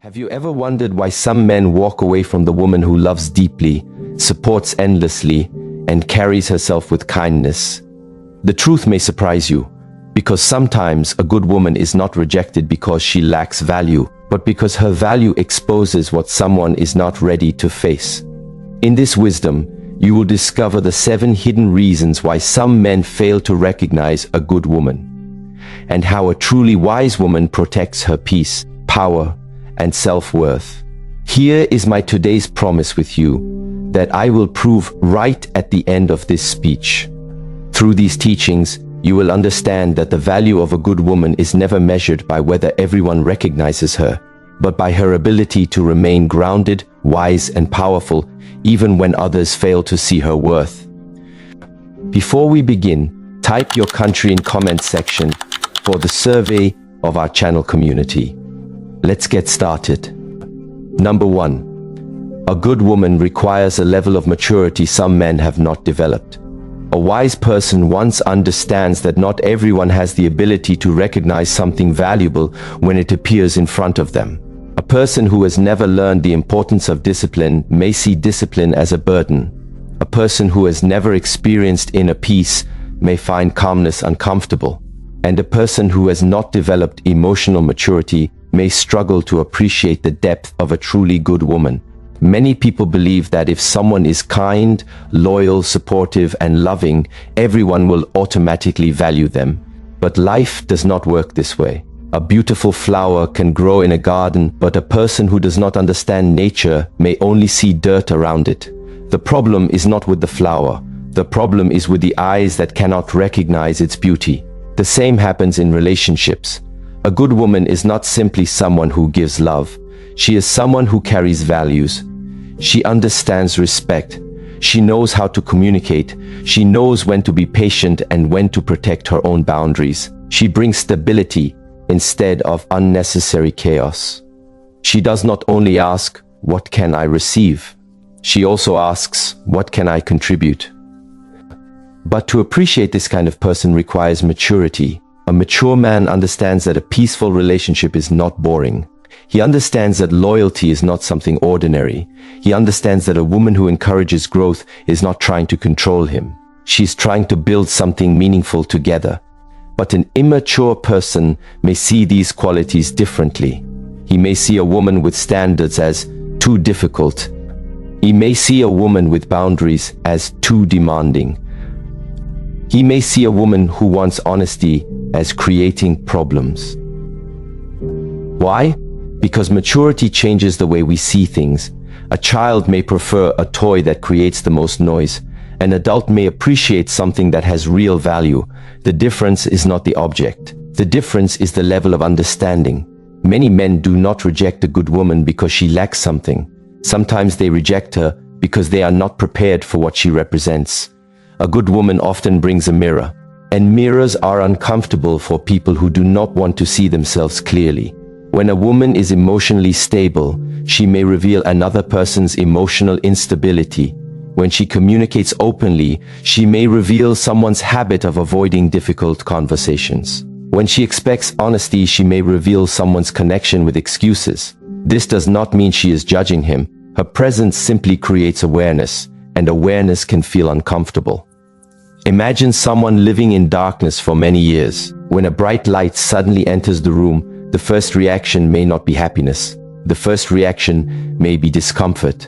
Have you ever wondered why some men walk away from the woman who loves deeply, supports endlessly, and carries herself with kindness? The truth may surprise you, because sometimes a good woman is not rejected because she lacks value, but because her value exposes what someone is not ready to face. In this wisdom, you will discover the 7 hidden reasons why some men fail to recognize a good woman, and how a truly wise woman protects her peace, power, and self-worth. Here is my today's promise with you, that I will prove right at the end of this speech. Through these teachings, you will understand that the value of a good woman is never measured by whether everyone recognizes her, but by her ability to remain grounded, wise, and powerful, even when others fail to see her worth. Before we begin, type your country in comment section for the survey of our channel community. Let's get started. Number 1. A good woman requires a level of maturity some men have not developed. A wise person once understands that not everyone has the ability to recognize something valuable when it appears in front of them. A person who has never learned the importance of discipline may see discipline as a burden. A person who has never experienced inner peace may find calmness uncomfortable. And a person who has not developed emotional maturity may struggle to appreciate the depth of a truly good woman. Many people believe that if someone is kind, loyal, supportive, and loving, everyone will automatically value them. But life does not work this way. A beautiful flower can grow in a garden, but a person who does not understand nature may only see dirt around it. The problem is not with the flower. The problem is with the eyes that cannot recognize its beauty. The same happens in relationships. A good woman is not simply someone who gives love. She is someone who carries values. She understands respect. She knows how to communicate. She knows when to be patient and when to protect her own boundaries. She brings stability instead of unnecessary chaos. She does not only ask, "What can I receive?" She also asks, "What can I contribute?" But to appreciate this kind of person requires maturity. A mature man understands that a peaceful relationship is not boring. He understands that loyalty is not something ordinary. He understands that a woman who encourages growth is not trying to control him. She's trying to build something meaningful together. But an immature person may see these qualities differently. He may see a woman with standards as too difficult. He may see a woman with boundaries as too demanding. He may see a woman who wants honesty as creating problems. Why? Because maturity changes the way we see things. A child may prefer a toy that creates the most noise. An adult may appreciate something that has real value. The difference is not the object. The difference is the level of understanding. Many men do not reject a good woman because she lacks something. Sometimes they reject her because they are not prepared for what she represents. A good woman often brings a mirror. And mirrors are uncomfortable for people who do not want to see themselves clearly. When a woman is emotionally stable, she may reveal another person's emotional instability. When she communicates openly, she may reveal someone's habit of avoiding difficult conversations. When she expects honesty, she may reveal someone's connection with excuses. This does not mean she is judging him. Her presence simply creates awareness, and awareness can feel uncomfortable. Imagine someone living in darkness for many years. When a bright light suddenly enters the room, the first reaction may not be happiness. The first reaction may be discomfort.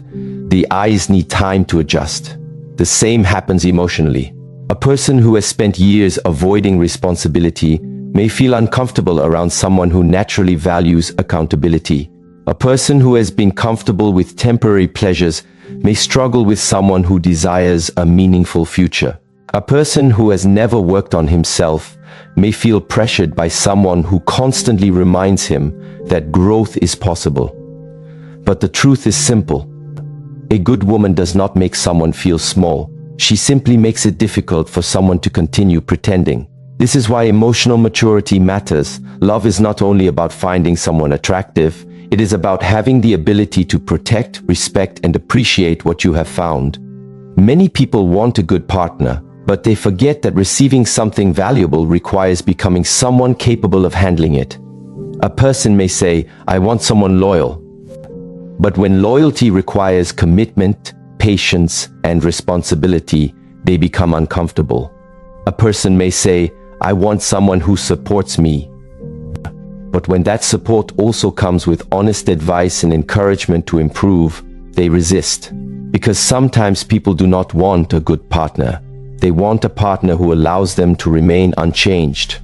The eyes need time to adjust. The same happens emotionally. A person who has spent years avoiding responsibility may feel uncomfortable around someone who naturally values accountability. A person who has been comfortable with temporary pleasures may struggle with someone who desires a meaningful future. A person who has never worked on himself may feel pressured by someone who constantly reminds him that growth is possible. But the truth is simple. A good woman does not make someone feel small. She simply makes it difficult for someone to continue pretending. This is why emotional maturity matters. Love is not only about finding someone attractive. It is about having the ability to protect, respect, and appreciate what you have found. Many people want a good partner, but they forget that receiving something valuable requires becoming someone capable of handling it. A person may say, "I want someone loyal," But when loyalty requires commitment, patience, and responsibility, they become uncomfortable. A person may say, "I want someone who supports me." But when that support also comes with honest advice and encouragement to improve, they resist. Because sometimes people do not want a good partner. They want a partner who allows them to remain unchanged.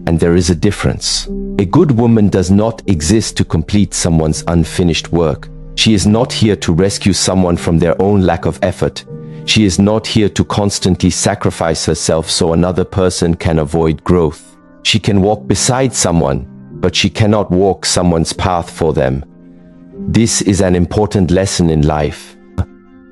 And there is a difference. A good woman does not exist to complete someone's unfinished work. She is not here to rescue someone from their own lack of effort. She is not here to constantly sacrifice herself so another person can avoid growth. She can walk beside someone, but she cannot walk someone's path for them. This is an important lesson in life.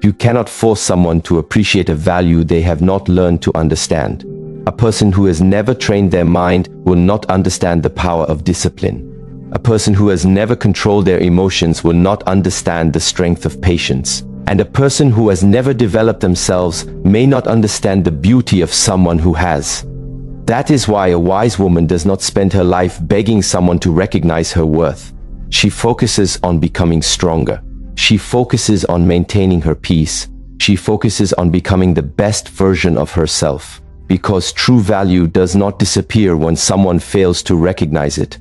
You cannot force someone to appreciate a value they have not learned to understand. A person who has never trained their mind will not understand the power of discipline. A person who has never controlled their emotions will not understand the strength of patience. And a person who has never developed themselves may not understand the beauty of someone who has. That is why a wise woman does not spend her life begging someone to recognize her worth. She focuses on becoming stronger. She focuses on maintaining her peace. She focuses on becoming the best version of herself. Because true value does not disappear when someone fails to recognize it.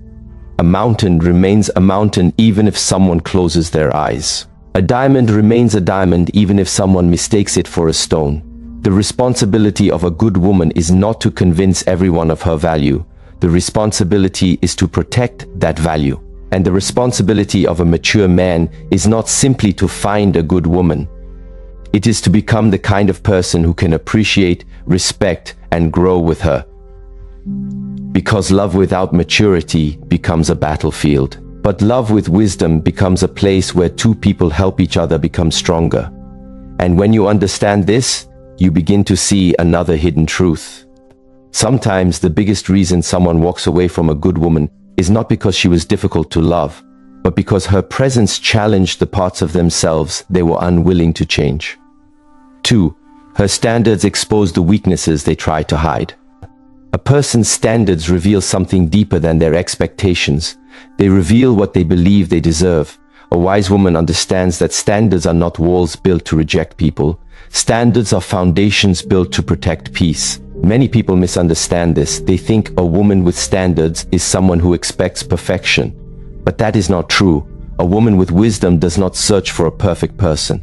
A mountain remains a mountain even if someone closes their eyes. A diamond remains a diamond even if someone mistakes it for a stone. The responsibility of a good woman is not to convince everyone of her value. The responsibility is to protect that value. And the responsibility of a mature man is not simply to find a good woman. It is to become the kind of person who can appreciate, respect, and grow with her. Because love without maturity becomes a battlefield. But love with wisdom becomes a place where two people help each other become stronger. And when you understand this, you begin to see another hidden truth. Sometimes the biggest reason someone walks away from a good woman is not because she was difficult to love, but because her presence challenged the parts of themselves they were unwilling to change. 2. Her standards expose the weaknesses they try to hide. A person's standards reveal something deeper than their expectations. They reveal what they believe they deserve. A wise woman understands that standards are not walls built to reject people. Standards are foundations built to protect peace. Many people misunderstand this. They think a woman with standards is someone who expects perfection. But that is not true. A woman with wisdom does not search for a perfect person.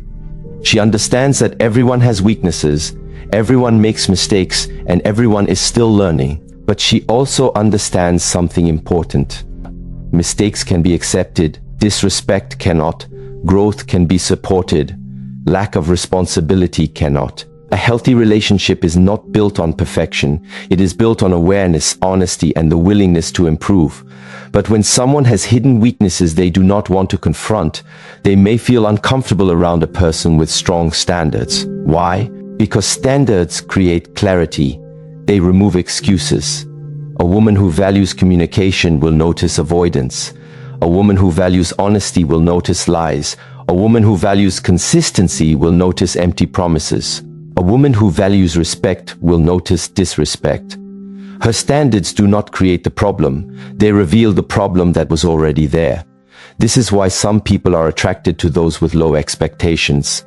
She understands that everyone has weaknesses, everyone makes mistakes, and everyone is still learning. But she also understands something important. Mistakes can be accepted, disrespect cannot, growth can be supported, lack of responsibility cannot. A healthy relationship is not built on perfection. It is built on awareness, honesty, and the willingness to improve. But when someone has hidden weaknesses they do not want to confront, they may feel uncomfortable around a person with strong standards. Why? Because standards create clarity. They remove excuses. A woman who values communication will notice avoidance. A woman who values honesty will notice lies. A woman who values consistency will notice empty promises. A woman who values respect will notice disrespect. Her standards do not create the problem. They reveal the problem that was already there. This is why some people are attracted to those with low expectations.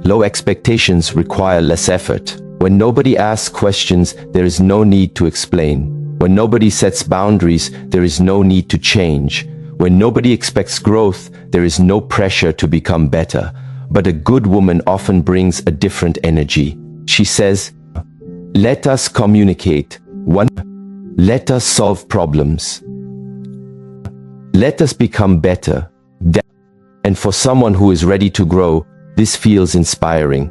Low expectations require less effort. When nobody asks questions, there is no need to explain. When nobody sets boundaries, there is no need to change. When nobody expects growth, there is no pressure to become better. But a good woman often brings a different energy. She says, "Let us communicate. 1. Let us solve problems. Let us become better." And for someone who is ready to grow, this feels inspiring.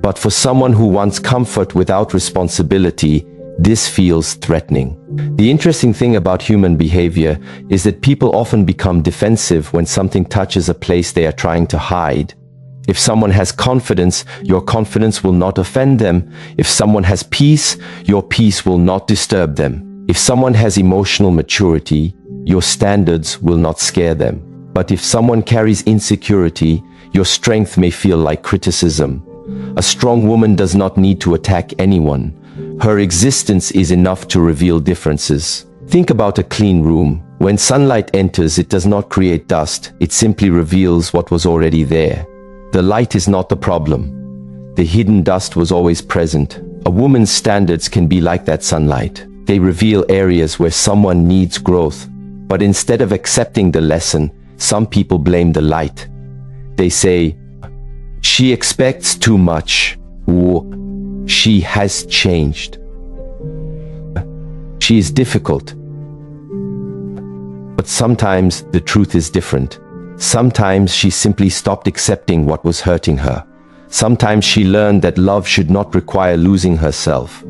But for someone who wants comfort without responsibility, this feels threatening. The interesting thing about human behavior is that people often become defensive when something touches a place they are trying to hide. If someone has confidence, your confidence will not offend them. If someone has peace, your peace will not disturb them. If someone has emotional maturity, your standards will not scare them. But if someone carries insecurity, your strength may feel like criticism. A strong woman does not need to attack anyone. Her existence is enough to reveal differences. Think about a clean room. When sunlight enters, it does not create dust, it simply reveals what was already there. The light is not the problem. The hidden dust was always present. A woman's standards can be like that sunlight. They reveal areas where someone needs growth. But instead of accepting the lesson, some people blame the light. They say, "She expects too much," or "She has changed. She is difficult." But sometimes the truth is different. Sometimes she simply stopped accepting what was hurting her. Sometimes she learned that love should not require losing herself.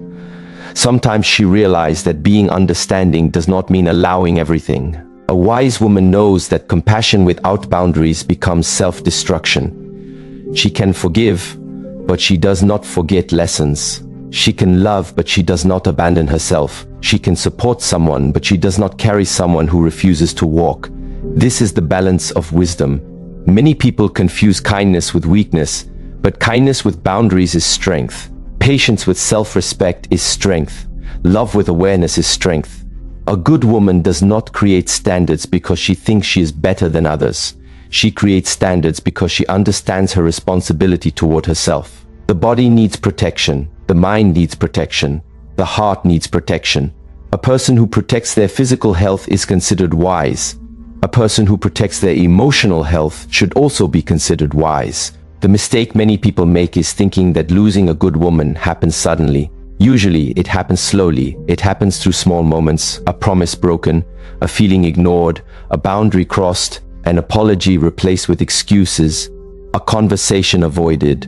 Sometimes she realized that being understanding does not mean allowing everything. A wise woman knows that compassion without boundaries becomes self-destruction. She can forgive, but she does not forget lessons. She can love, but she does not abandon herself. She can support someone, but she does not carry someone who refuses to walk. This is the balance of wisdom. Many people confuse kindness with weakness, but kindness with boundaries is strength. Patience with self-respect is strength. Love with awareness is strength. A good woman does not create standards because she thinks she is better than others. She creates standards because she understands her responsibility toward herself. The body needs protection. The mind needs protection. The heart needs protection. A person who protects their physical health is considered wise. A person who protects their emotional health should also be considered wise. The mistake many people make is thinking that losing a good woman happens suddenly. Usually, it happens slowly. It happens through small moments: a promise broken, a feeling ignored, a boundary crossed, an apology replaced with excuses, a conversation avoided.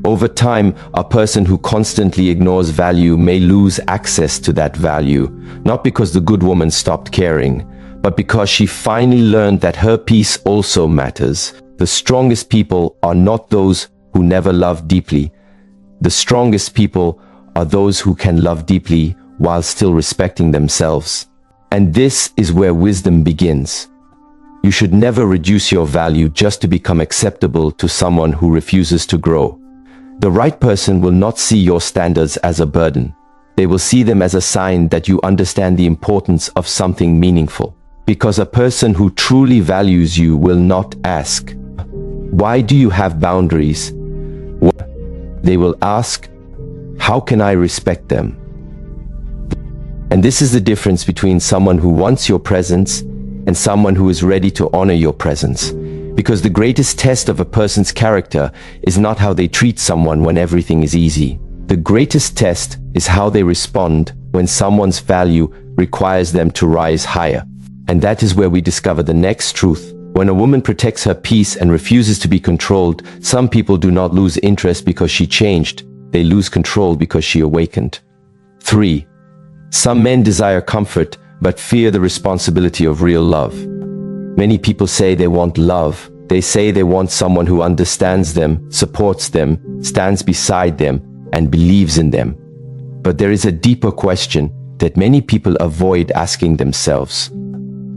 Over time, a person who constantly ignores value may lose access to that value, not because the good woman stopped caring, but because she finally learned that her peace also matters. The strongest people are not those who never love deeply. The strongest people are those who can love deeply while still respecting themselves. And this is where wisdom begins. You should never reduce your value just to become acceptable to someone who refuses to grow. The right person will not see your standards as a burden. They will see them as a sign that you understand the importance of something meaningful. Because a person who truly values you will not ask, "Why do you have boundaries?" They will ask, "How can I respect them?" And this is the difference between someone who wants your presence and someone who is ready to honor your presence. Because the greatest test of a person's character is not how they treat someone when everything is easy. The greatest test is how they respond when someone's value requires them to rise higher. And that is where we discover the next truth. When a woman protects her peace and refuses to be controlled, some people do not lose interest because she changed. They lose control because she awakened. 3. Some men desire comfort but fear the responsibility of real love. Many people say they want love. They say they want someone who understands them, supports them, stands beside them, and believes in them. But there is a deeper question that many people avoid asking themselves.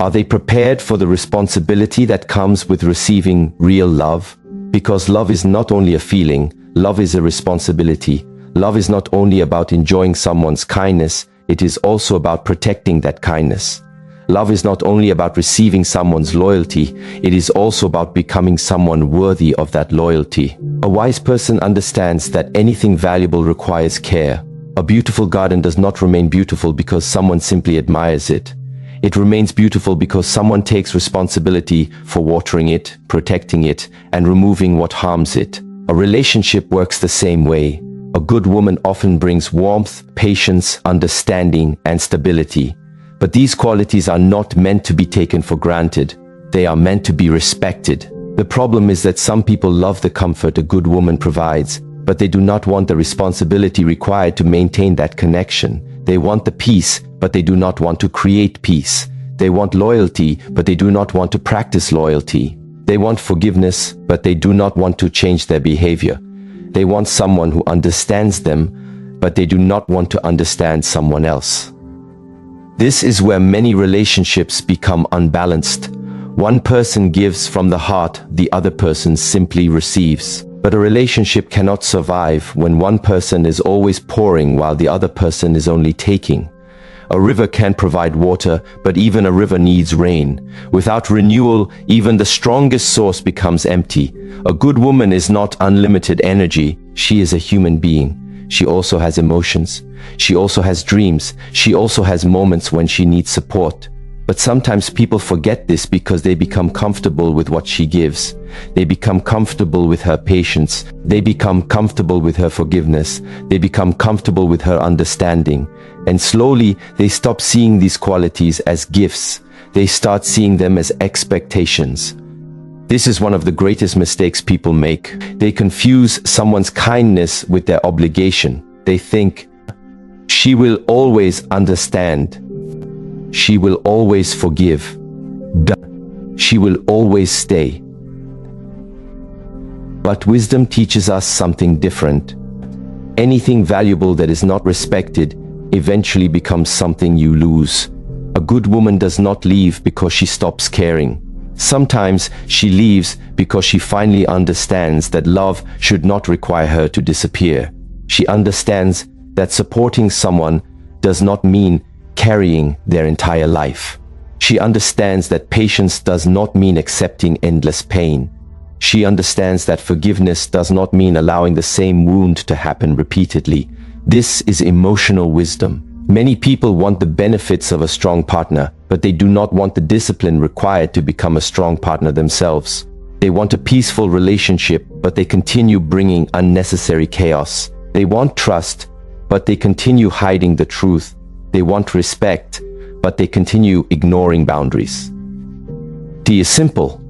Are they prepared for the responsibility that comes with receiving real love? Because love is not only a feeling, love is a responsibility. Love is not only about enjoying someone's kindness, it is also about protecting that kindness. Love is not only about receiving someone's loyalty, it is also about becoming someone worthy of that loyalty. A wise person understands that anything valuable requires care. A beautiful garden does not remain beautiful because someone simply admires it. It remains beautiful because someone takes responsibility for watering it, protecting it, and removing what harms it. A relationship works the same way. A good woman often brings warmth, patience, understanding, and stability. But these qualities are not meant to be taken for granted. They are meant to be respected. The problem is that some people love the comfort a good woman provides, but they do not want the responsibility required to maintain that connection. They want the peace, but they do not want to create peace. They want loyalty, but they do not want to practice loyalty. They want forgiveness, but they do not want to change their behavior. They want someone who understands them, but they do not want to understand someone else. This is where many relationships become unbalanced. One person gives from the heart, the other person simply receives. But a relationship cannot survive when one person is always pouring while the other person is only taking. A river can provide water, but even a river needs rain. Without renewal, even the strongest source becomes empty. A good woman is not unlimited energy. She is a human being. She also has emotions. She also has dreams. She also has moments when she needs support. But sometimes people forget this because they become comfortable with what she gives. They become comfortable with her patience. They become comfortable with her forgiveness. They become comfortable with her understanding. And slowly, they stop seeing these qualities as gifts. They start seeing them as expectations. This is one of the greatest mistakes people make. They confuse someone's kindness with their obligation. They think, she will always understand. She will always forgive. She will always stay. But wisdom teaches us something different. Anything valuable that is not respected eventually becomes something you lose. A good woman does not leave because she stops caring. Sometimes she leaves because she finally understands that love should not require her to disappear. She understands that supporting someone does not mean carrying their entire life. She understands that patience does not mean accepting endless pain. She understands that forgiveness does not mean allowing the same wound to happen repeatedly. This is emotional wisdom. Many people want the benefits of a strong partner, but they do not want the discipline required to become a strong partner themselves. They want a peaceful relationship, but they continue bringing unnecessary chaos. They want trust, but they continue hiding the truth. They want respect, but they continue ignoring boundaries. It is simple.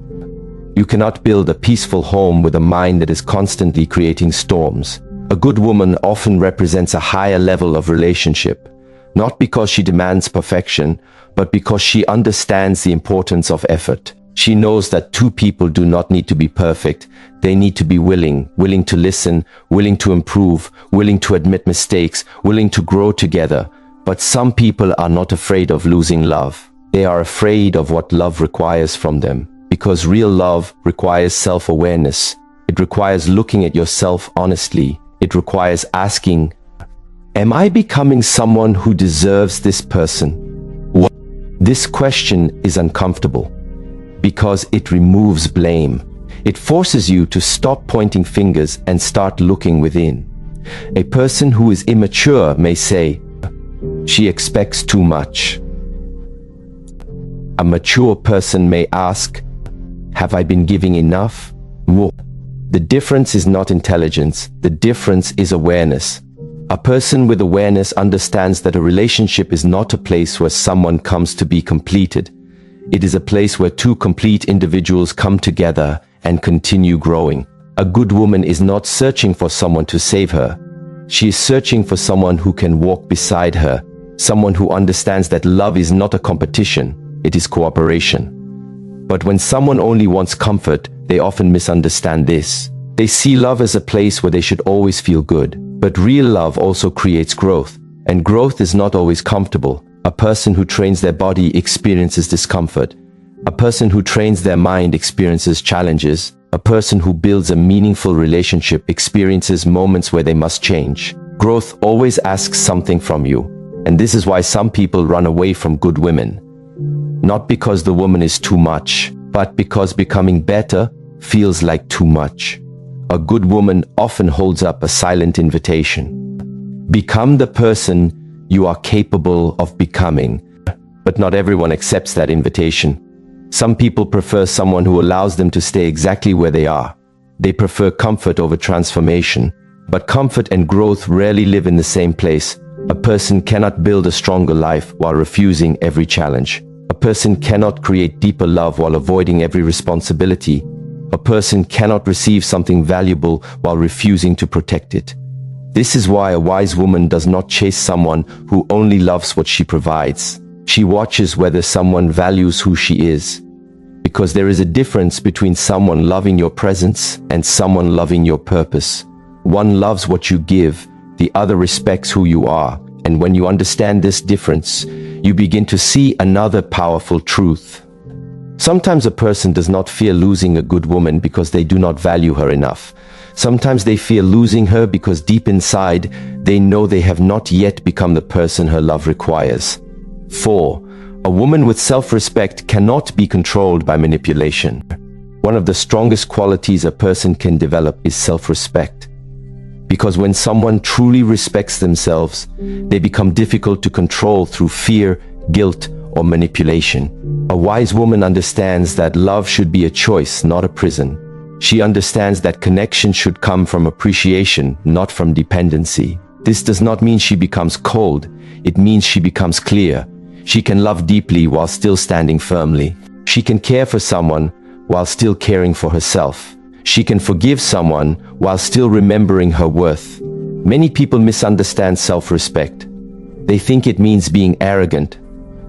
You cannot build a peaceful home with a mind that is constantly creating storms. A good woman often represents a higher level of relationship, not because she demands perfection, but because she understands the importance of effort. She knows that two people do not need to be perfect. They need to be willing to listen, willing to improve, willing to admit mistakes, willing to grow together. But some people are not afraid of losing love. They are afraid of what love requires from them. Because real love requires self-awareness. It requires looking at yourself honestly. It requires asking, am I becoming someone who deserves this person? What? This question is uncomfortable because it removes blame. It forces you to stop pointing fingers and start looking within. A person who is immature may say, she expects too much. A mature person may ask, have I been giving enough? The difference is not intelligence. The difference is awareness. A person with awareness understands that a relationship is not a place where someone comes to be completed. It is a place where two complete individuals come together and continue growing. A good woman is not searching for someone to save her. She is searching for someone who can walk beside her, someone who understands that love is not a competition, it is cooperation. But when someone only wants comfort, they often misunderstand this. They see love as a place where they should always feel good. But real love also creates growth, and growth is not always comfortable. A person who trains their body experiences discomfort. A person who trains their mind experiences challenges. A person who builds a meaningful relationship experiences moments where they must change. Growth always asks something from you, and this is why some people run away from good women. Not because the woman is too much, but because becoming better feels like too much. A good woman often holds up a silent invitation. Become the person you are capable of becoming. But not everyone accepts that invitation. Some people prefer someone who allows them to stay exactly where they are. They prefer comfort over transformation. But comfort and growth rarely live in the same place. A person cannot build a stronger life while refusing every challenge. A person cannot create deeper love while avoiding every responsibility. A person cannot receive something valuable while refusing to protect it. This is why a wise woman does not chase someone who only loves what she provides. She watches whether someone values who she is. Because there is a difference between someone loving your presence and someone loving your purpose. One loves what you give, the other respects who you are. And when you understand this difference, you begin to see another powerful truth. Sometimes a person does not fear losing a good woman because they do not value her enough. Sometimes they fear losing her because deep inside, they know they have not yet become the person her love requires. 4. A woman with self-respect cannot be controlled by manipulation. One of the strongest qualities a person can develop is self-respect. Because when someone truly respects themselves, they become difficult to control through fear, guilt, or manipulation. A wise woman understands that love should be a choice, not a prison. She understands that connection should come from appreciation, not from dependency. This does not mean she becomes cold. It means she becomes clear. She can love deeply while still standing firmly. She can care for someone while still caring for herself. She can forgive someone while still remembering her worth. Many people misunderstand self-respect. They think it means being arrogant.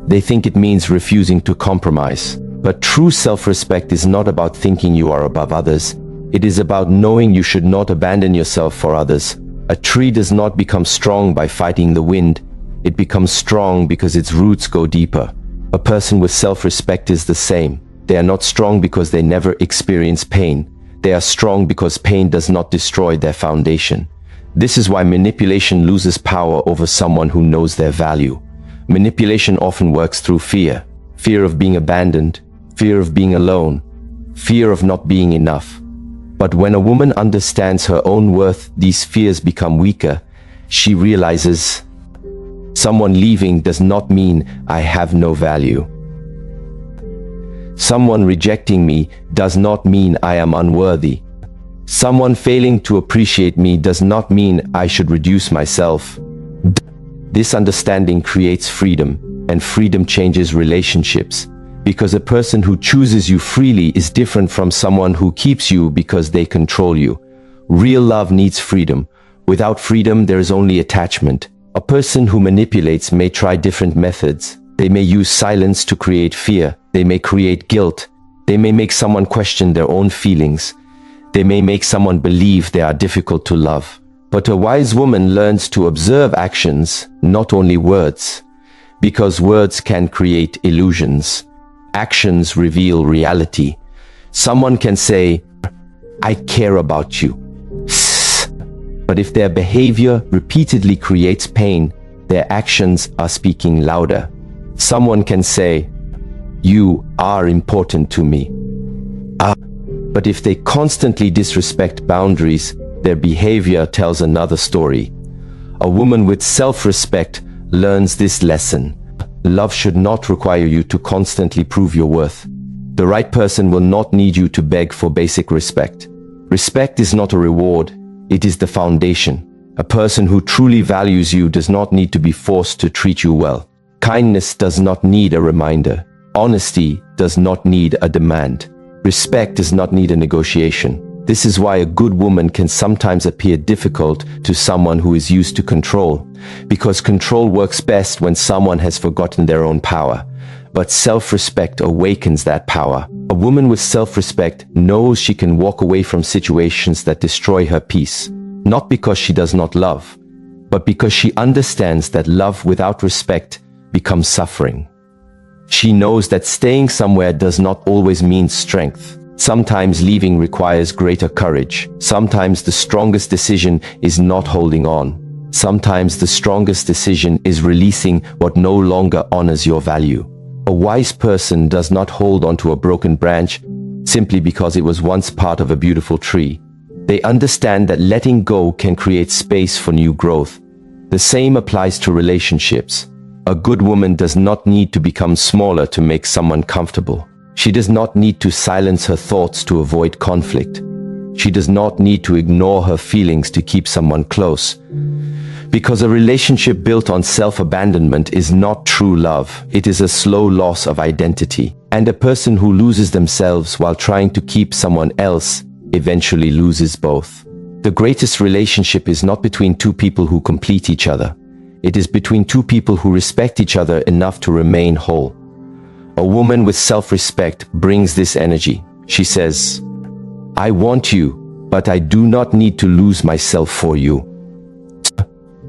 They think it means refusing to compromise. But true self-respect is not about thinking you are above others. It is about knowing you should not abandon yourself for others. A tree does not become strong by fighting the wind. It becomes strong because its roots go deeper. A person with self-respect is the same. They are not strong because they never experience pain. They are strong because pain does not destroy their foundation. This is why manipulation loses power over someone who knows their value. Manipulation often works through fear. Fear of being abandoned, fear of being alone, fear of not being enough. But when a woman understands her own worth, these fears become weaker. She realizes, someone leaving does not mean I have no value. Someone rejecting me does not mean I am unworthy. Someone failing to appreciate me does not mean I should reduce myself. This understanding creates freedom, and freedom changes relationships. Because a person who chooses you freely is different from someone who keeps you because they control you. Real love needs freedom. Without freedom, there is only attachment. A person who manipulates may try different methods. They may use silence to create fear. They may create guilt. They may make someone question their own feelings. They may make someone believe they are difficult to love. But a wise woman learns to observe actions, not only words. Because words can create illusions. Actions reveal reality. Someone can say, I care about you. But if their behavior repeatedly creates pain, their actions are speaking louder. Someone can say, you are important to me. But if they constantly disrespect boundaries, their behavior tells another story. A woman with self-respect learns this lesson. Love should not require you to constantly prove your worth. The right person will not need you to beg for basic respect. Respect is not a reward, it is the foundation. A person who truly values you does not need to be forced to treat you well. Kindness does not need a reminder. Honesty does not need a demand. Respect does not need a negotiation. This is why a good woman can sometimes appear difficult to someone who is used to control, because control works best when someone has forgotten their own power. But self-respect awakens that power. A woman with self-respect knows she can walk away from situations that destroy her peace, not because she does not love, but because she understands that love without respect becomes suffering. She knows that staying somewhere does not always mean strength. Sometimes leaving requires greater courage. Sometimes the strongest decision is not holding on. Sometimes the strongest decision is releasing what no longer honors your value. A wise person does not hold onto a broken branch simply because it was once part of a beautiful tree. They understand that letting go can create space for new growth. The same applies to relationships. A good woman does not need to become smaller to make someone comfortable. She does not need to silence her thoughts to avoid conflict. She does not need to ignore her feelings to keep someone close. Because a relationship built on self-abandonment is not true love. It is a slow loss of identity. And a person who loses themselves while trying to keep someone else eventually loses both. The greatest relationship is not between two people who complete each other. It is between two people who respect each other enough to remain whole. A woman with self-respect brings this energy. She says, I want you, but I do not need to lose myself for you.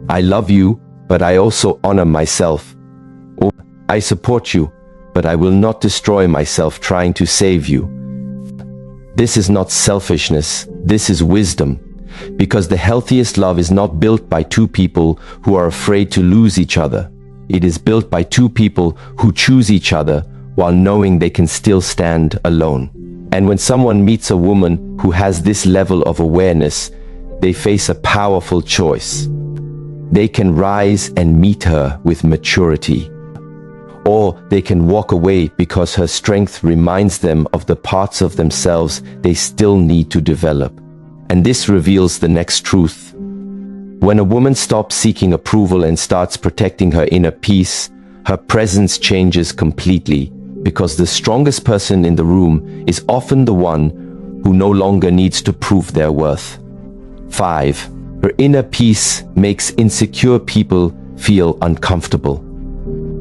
I love you, but I also honor myself. I support you, but I will not destroy myself trying to save you. This is not selfishness, this is wisdom. Because the healthiest love is not built by two people who are afraid to lose each other. It is built by two people who choose each other while knowing they can still stand alone. And when someone meets a woman who has this level of awareness, they face a powerful choice. They can rise and meet her with maturity, or they can walk away because her strength reminds them of the parts of themselves they still need to develop. And this reveals the next truth. When a woman stops seeking approval and starts protecting her inner peace, her presence changes completely, because the strongest person in the room is often the one who no longer needs to prove their worth. 5. Her inner peace makes insecure people feel uncomfortable.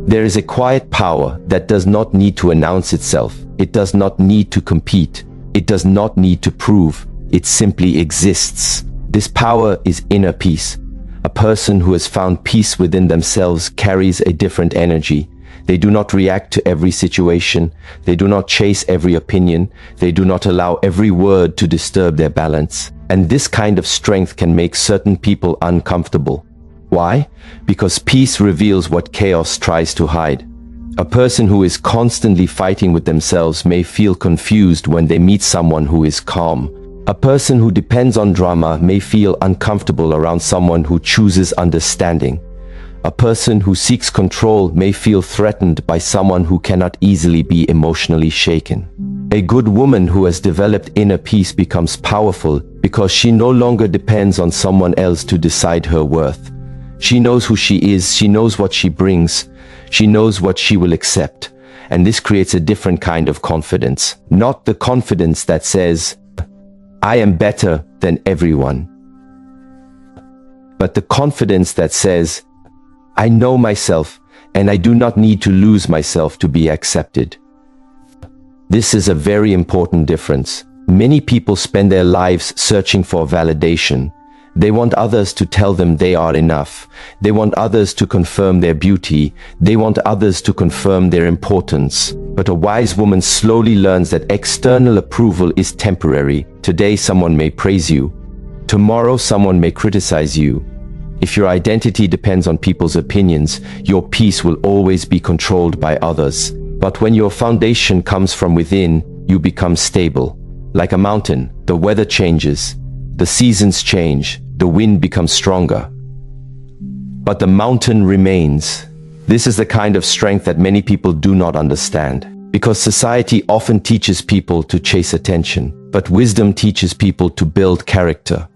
There is a quiet power that does not need to announce itself. It does not need to compete. It does not need to prove. It simply exists. This power is inner peace. A person who has found peace within themselves carries a different energy. They do not react to every situation. They do not chase every opinion. They do not allow every word to disturb their balance. And this kind of strength can make certain people uncomfortable. Why? Because peace reveals what chaos tries to hide. A person who is constantly fighting with themselves may feel confused when they meet someone who is calm. A person who depends on drama may feel uncomfortable around someone who chooses understanding. A person who seeks control may feel threatened by someone who cannot easily be emotionally shaken. A good woman who has developed inner peace becomes powerful because she no longer depends on someone else to decide her worth. She knows who she is, she knows what she brings, she knows what she will accept. And this creates a different kind of confidence. Not the confidence that says, I am better than everyone, but the confidence that says, I know myself and I do not need to lose myself to be accepted. This is a very important difference. Many people spend their lives searching for validation. They want others to tell them they are enough. They want others to confirm their beauty. They want others to confirm their importance. But a wise woman slowly learns that external approval is temporary. Today someone may praise you. Tomorrow someone may criticize you. If your identity depends on people's opinions, your peace will always be controlled by others. But when your foundation comes from within, you become stable. Like a mountain, the weather changes, the seasons change, the wind becomes stronger, but the mountain remains. This is the kind of strength that many people do not understand, because society often teaches people to chase attention, but wisdom teaches people to build character.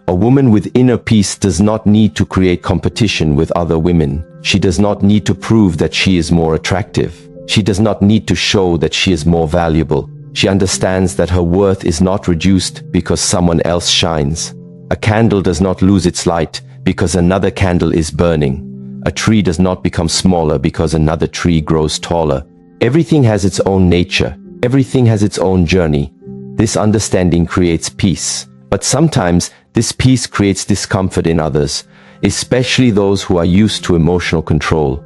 A woman with inner peace does not need to create competition with other women. She does not need to prove that she is more attractive. She does not need to show that she is more valuable. She understands that her worth is not reduced because someone else shines. A candle does not lose its light because another candle is burning. A tree does not become smaller because another tree grows taller. Everything has its own nature. Everything has its own journey. This understanding creates peace. But sometimes this peace creates discomfort in others, especially those who are used to emotional control.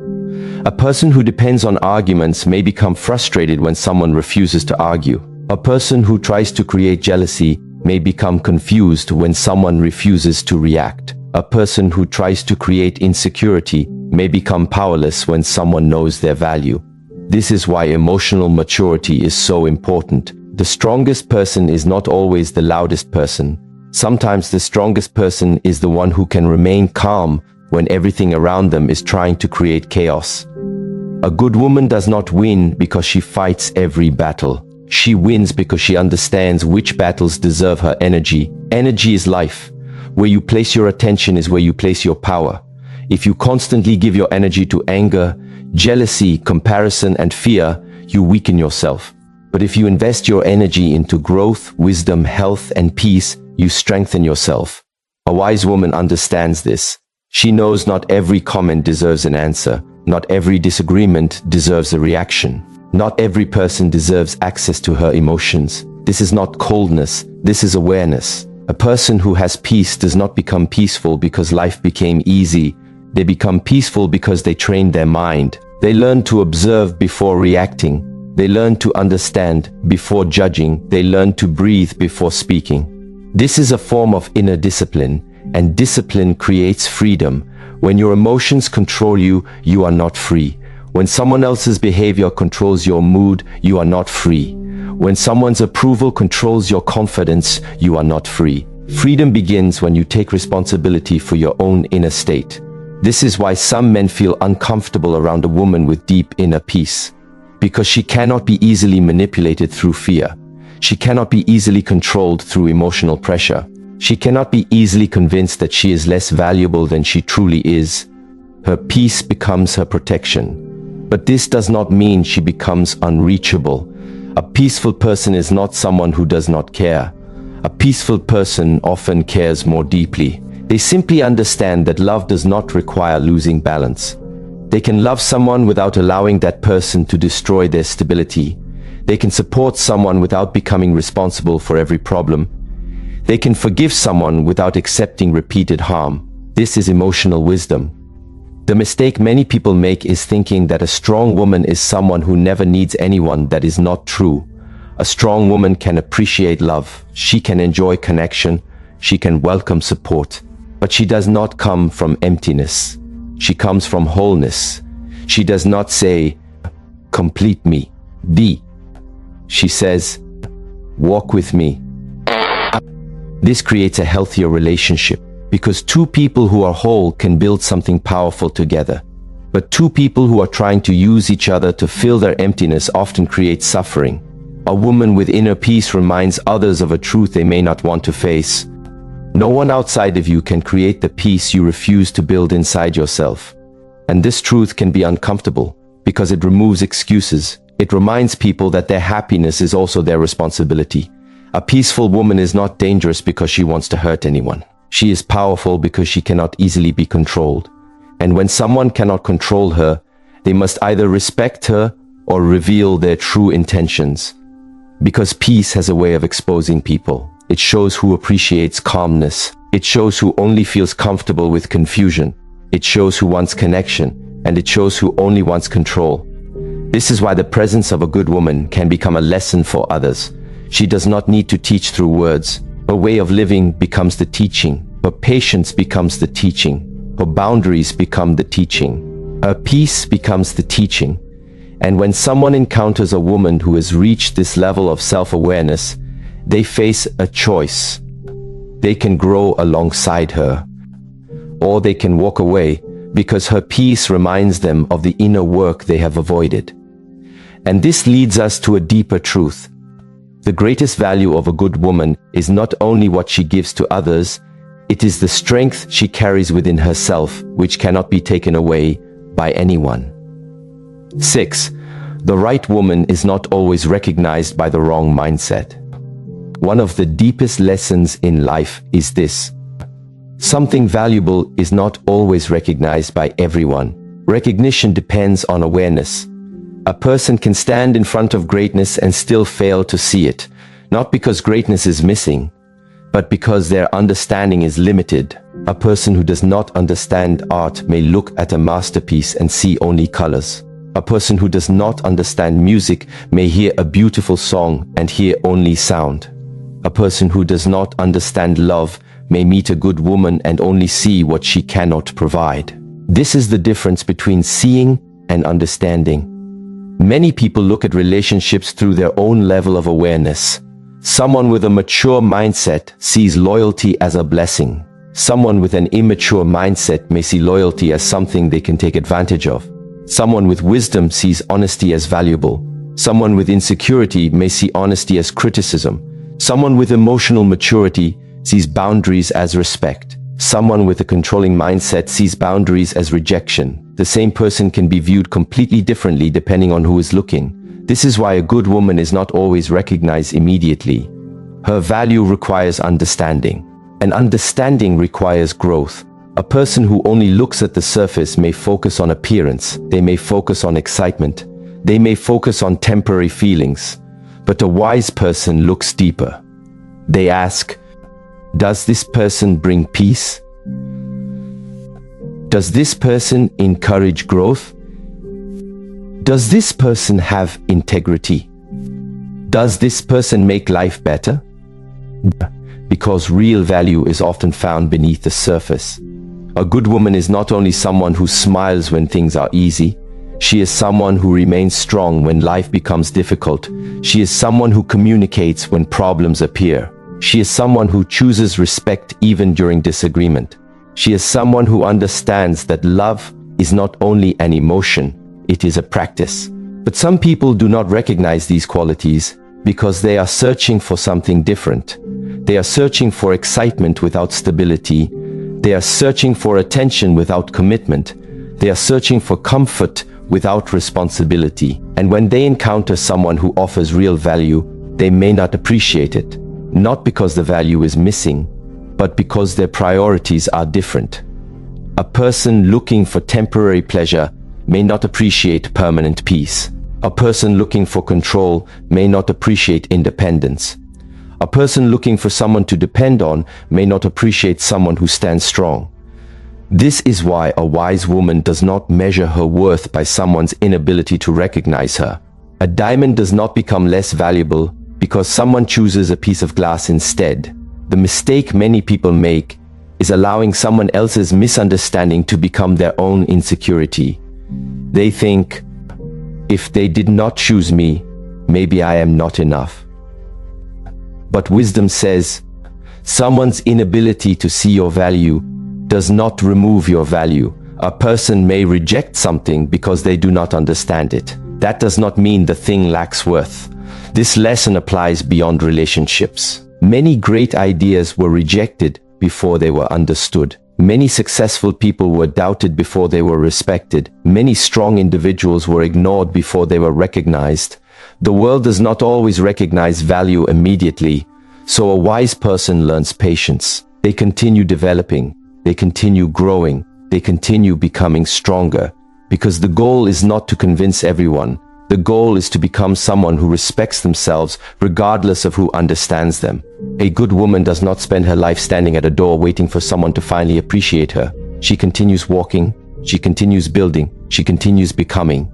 A person who depends on arguments may become frustrated when someone refuses to argue. A person who tries to create jealousy may become confused when someone refuses to react. A person who tries to create insecurity may become powerless when someone knows their value. This is why emotional maturity is so important. The strongest person is not always the loudest person. Sometimes the strongest person is the one who can remain calm when everything around them is trying to create chaos. A good woman does not win because she fights every battle. She wins because she understands which battles deserve her energy. Energy is life. Where you place your attention is where you place your power. If you constantly give your energy to anger, jealousy, comparison, and fear, you weaken yourself. But if you invest your energy into growth, wisdom, health, and peace, you strengthen yourself. A wise woman understands this. She knows not every comment deserves an answer. Not every disagreement deserves a reaction. Not every person deserves access to her emotions. This is not coldness, this is awareness. A person who has peace does not become peaceful because life became easy. They become peaceful because they trained their mind. They learn to observe before reacting. They learn to understand before judging. They learn to breathe before speaking. This is a form of inner discipline, and discipline creates freedom. When your emotions control you, you are not free. When someone else's behavior controls your mood, you are not free. When someone's approval controls your confidence, you are not free. Freedom begins when you take responsibility for your own inner state. This is why some men feel uncomfortable around a woman with deep inner peace. Because she cannot be easily manipulated through fear. She cannot be easily controlled through emotional pressure. She cannot be easily convinced that she is less valuable than she truly is. Her peace becomes her protection. But this does not mean she becomes unreachable. A peaceful person is not someone who does not care. A peaceful person often cares more deeply. They simply understand that love does not require losing balance. They can love someone without allowing that person to destroy their stability. They can support someone without becoming responsible for every problem. They can forgive someone without accepting repeated harm. This is emotional wisdom. The mistake many people make is thinking that a strong woman is someone who never needs anyone. That is not true. A strong woman can appreciate love. She can enjoy connection. She can welcome support. But she does not come from emptiness. She comes from wholeness. She does not say, "Complete me. Be." She says, "Walk with me." This creates a healthier relationship. Because two people who are whole can build something powerful together. But two people who are trying to use each other to fill their emptiness often create suffering. A woman with inner peace reminds others of a truth they may not want to face. No one outside of you can create the peace you refuse to build inside yourself. And this truth can be uncomfortable because it removes excuses. It reminds people that their happiness is also their responsibility. A peaceful woman is not dangerous because she wants to hurt anyone. She is powerful because she cannot easily be controlled. And when someone cannot control her, they must either respect her or reveal their true intentions. Because peace has a way of exposing people. It shows who appreciates calmness. It shows who only feels comfortable with confusion. It shows who wants connection, and it shows who only wants control. This is why the presence of a good woman can become a lesson for others. She does not need to teach through words. Her way of living becomes the teaching. Her patience becomes the teaching. Her boundaries become the teaching. Her peace becomes the teaching. And when someone encounters a woman who has reached this level of self-awareness, they face a choice. They can grow alongside her, or they can walk away because her peace reminds them of the inner work they have avoided. And this leads us to a deeper truth. The greatest value of a good woman is not only what she gives to others, it is the strength she carries within herself, which cannot be taken away by anyone. 6. The right woman is not always recognized by the wrong mindset. One of the deepest lessons in life is this. Something valuable is not always recognized by everyone. Recognition depends on awareness. A person can stand in front of greatness and still fail to see it, not because greatness is missing, but because their understanding is limited. A person who does not understand art may look at a masterpiece and see only colors. A person who does not understand music may hear a beautiful song and hear only sound. A person who does not understand love may meet a good woman and only see what she cannot provide. This is the difference between seeing and understanding. Many people look at relationships through their own level of awareness. Someone with a mature mindset sees loyalty as a blessing. Someone with an immature mindset may see loyalty as something they can take advantage of. Someone with wisdom sees honesty as valuable. Someone with insecurity may see honesty as criticism. Someone with emotional maturity sees boundaries as respect. Someone with a controlling mindset sees boundaries as rejection. The same person can be viewed completely differently depending on who is looking. This is why a good woman is not always recognized immediately. Her value requires understanding, and understanding requires growth. A person who only looks at the surface may focus on appearance. They may focus on excitement. They may focus on temporary feelings. But a wise person looks deeper. They ask, does this person bring peace? Does this person encourage growth? Does this person have integrity? Does this person make life better? Because real value is often found beneath the surface. A good woman is not only someone who smiles when things are easy. She is someone who remains strong when life becomes difficult. She is someone who communicates when problems appear. She is someone who chooses respect even during disagreement. She is someone who understands that love is not only an emotion, it is a practice. But some people do not recognize these qualities because they are searching for something different. They are searching for excitement without stability. They are searching for attention without commitment. They are searching for comfort without responsibility. And when they encounter someone who offers real value, they may not appreciate it. Not because the value is missing, but because their priorities are different. A person looking for temporary pleasure may not appreciate permanent peace. A person looking for control may not appreciate independence. A person looking for someone to depend on may not appreciate someone who stands strong. This is why a wise woman does not measure her worth by someone's inability to recognize her. A diamond does not become less valuable because someone chooses a piece of glass instead. The mistake many people make is allowing someone else's misunderstanding to become their own insecurity. They think, if they did not choose me, maybe I am not enough. But wisdom says, someone's inability to see your value does not remove your value. A person may reject something because they do not understand it. That does not mean the thing lacks worth. This lesson applies beyond relationships. Many great ideas were rejected before they were understood. Many successful people were doubted before they were respected. Many strong individuals were ignored before they were recognized. The world does not always recognize value immediately, so a wise person learns patience. They continue developing, they continue growing, they continue becoming stronger, because the goal is not to convince everyone. The goal is to become someone who respects themselves regardless of who understands them. A good woman does not spend her life standing at a door waiting for someone to finally appreciate her. She continues walking, she continues building, she continues becoming.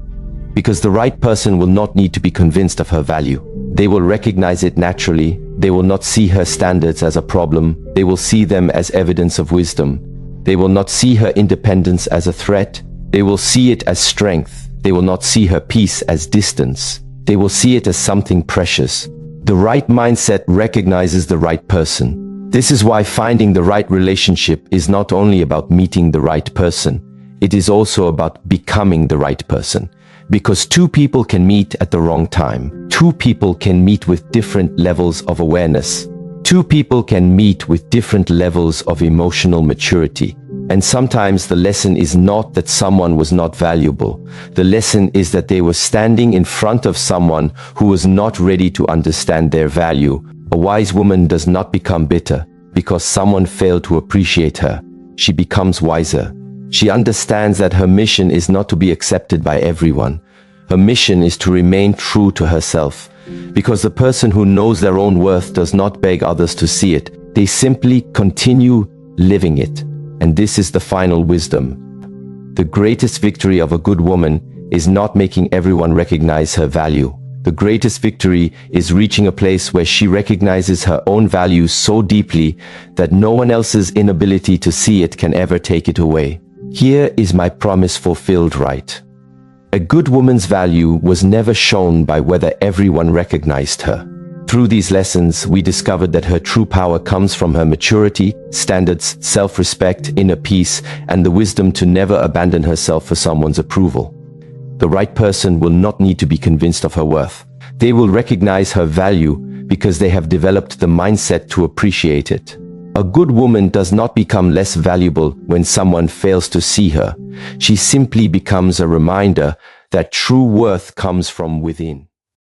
Because the right person will not need to be convinced of her value. They will recognize it naturally. They will not see her standards as a problem. They will see them as evidence of wisdom. They will not see her independence as a threat. They will see it as strength. They will not see her peace as distance. They will see it as something precious. The right mindset recognizes the right person. This is why finding the right relationship is not only about meeting the right person. It is also about becoming the right person. Because two people can meet at the wrong time. Two people can meet with different levels of awareness. Two people can meet with different levels of emotional maturity. And sometimes the lesson is not that someone was not valuable. The lesson is that they were standing in front of someone who was not ready to understand their value. A wise woman does not become bitter because someone failed to appreciate her. She becomes wiser. She understands that her mission is not to be accepted by everyone. Her mission is to remain true to herself. Because the person who knows their own worth does not beg others to see it. They simply continue living it. And this is the final wisdom. The greatest victory of a good woman is not making everyone recognize her value. The greatest victory is reaching a place where she recognizes her own value so deeply that no one else's inability to see it can ever take it away. Here is my promise fulfilled right. A good woman's value was never shown by whether everyone recognized her. Through these lessons, we discovered that her true power comes from her maturity, standards, self-respect, inner peace, and the wisdom to never abandon herself for someone's approval. The right person will not need to be convinced of her worth. They will recognize her value because they have developed the mindset to appreciate it. A good woman does not become less valuable when someone fails to see her. She simply becomes a reminder that true worth comes from within.